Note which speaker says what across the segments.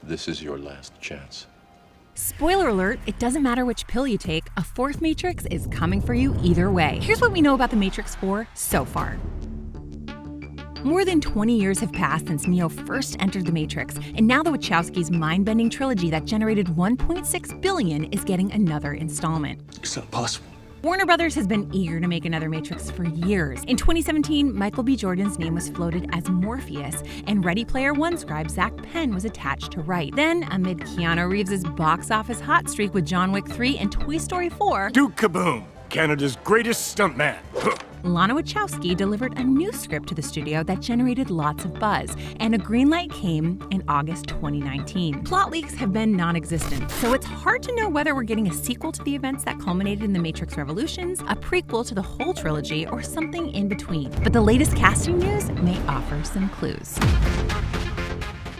Speaker 1: This is your last chance.
Speaker 2: Spoiler alert, it doesn't matter which pill you take, a fourth Matrix is coming for you either way. Here's what we know about The Matrix 4 so far. More than 20 years have passed since Neo first entered The Matrix, and now the Wachowskis' mind-bending trilogy that generated $1.6 billion is getting another installment.
Speaker 1: It's not possible.
Speaker 2: Warner Brothers has been eager to make another Matrix for years. In 2017, Michael B. Jordan's name was floated as Morpheus, and Ready Player One scribe Zach Penn was attached to write. Then, amid Keanu Reeves' box office hot streak with John Wick 3 and Toy Story 4,
Speaker 3: Duke Kaboom, Canada's greatest stuntman.
Speaker 2: Lana Wachowski delivered a new script to the studio that generated lots of buzz, and a green light came in August 2019. Plot leaks have been non-existent, so it's hard to know whether we're getting a sequel to the events that culminated in The Matrix Revolutions, a prequel to the whole trilogy, or something in between. But the latest casting news may offer some clues.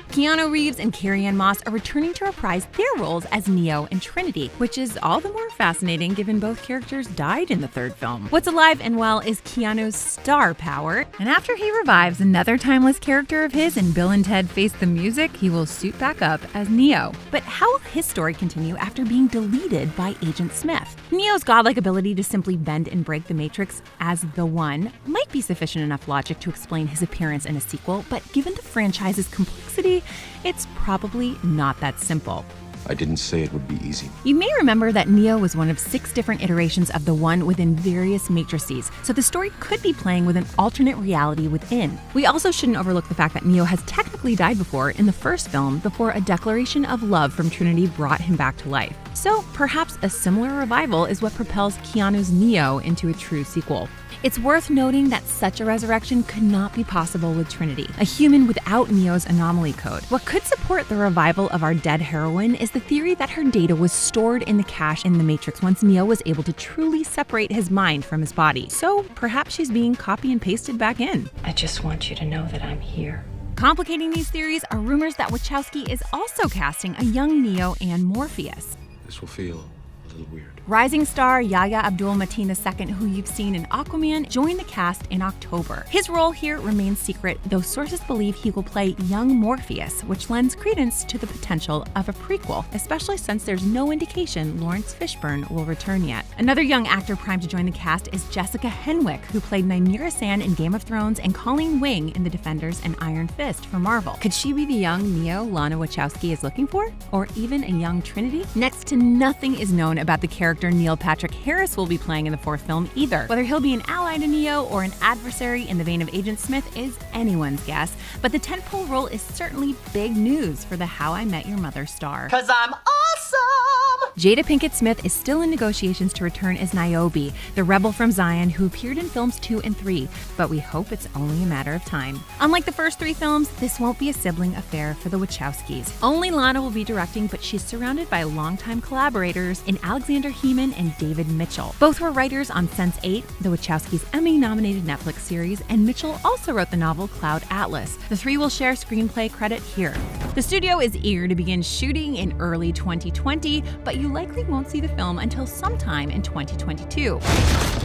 Speaker 2: Keanu Reeves and Carrie-Anne Moss are returning to reprise their roles as Neo and Trinity, which is all the more fascinating given both characters died in the third film. What's alive and well is Keanu's star power, and after he revives another timeless character of his in Bill and Ted Face the Music, he will suit back up as Neo. But how will his story continue after being deleted by Agent Smith? Neo's godlike ability to simply bend and break the Matrix as the One might be sufficient enough logic to explain his appearance in a sequel, but given the franchise's complexity, it's probably not that simple.
Speaker 1: I didn't say it would be easy.
Speaker 2: You may remember that Neo was one of 6 different iterations of the One within various matrices, so the story could be playing with an alternate reality within. We also shouldn't overlook the fact that Neo has technically died before in the first film before a declaration of love from Trinity brought him back to life. So perhaps a similar revival is what propels Keanu's Neo into a true sequel. It's worth noting that such a resurrection could not be possible with Trinity, a human without Neo's anomaly code. What could support the revival of our dead heroine is the theory that her data was stored in the cache in the Matrix once Neo was able to truly separate his mind from his body. So perhaps she's being copy and pasted back in.
Speaker 4: I just want you to know that I'm here.
Speaker 2: Complicating these theories are rumors that Wachowski is also casting a young Neo and Morpheus.
Speaker 1: This will feel a little weird.
Speaker 2: Rising star Yahya Abdul-Mateen II, who you've seen in Aquaman, joined the cast in October. His role here remains secret, though sources believe he will play young Morpheus, which lends credence to the potential of a prequel, especially since there's no indication Lawrence Fishburne will return yet. Another young actor primed to join the cast is Jessica Henwick, who played Nymeera Sand in Game of Thrones and Colleen Wing in The Defenders and Iron Fist for Marvel. Could she be the young Neo Lana Wachowski is looking for? Or even a young Trinity? Next to nothing is known about the character Neil Patrick Harris will be playing in the fourth film either. Whether he'll be an ally to Neo or an adversary in the vein of Agent Smith is anyone's guess, but the tentpole role is certainly big news for the How I Met Your Mother star.
Speaker 5: 'Cause I'm awesome!
Speaker 2: Jada Pinkett Smith is still in negotiations to return as Niobe, the rebel from Zion who appeared in films 2 and 3, but we hope it's only a matter of time. Unlike the first 3 films, this won't be a sibling affair for the Wachowskis. Only Lana will be directing, but she's surrounded by longtime collaborators in Alexander Heeman and David Mitchell. Both were writers on Sense8, the Wachowskis' Emmy-nominated Netflix series, and Mitchell also wrote the novel Cloud Atlas. The 3 will share screenplay credit here. The studio is eager to begin shooting in early 2020, but you likely won't see the film until sometime in 2022.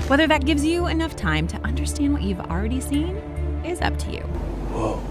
Speaker 2: Whether that gives you enough time to understand what you've already seen is up to you.
Speaker 1: Whoa.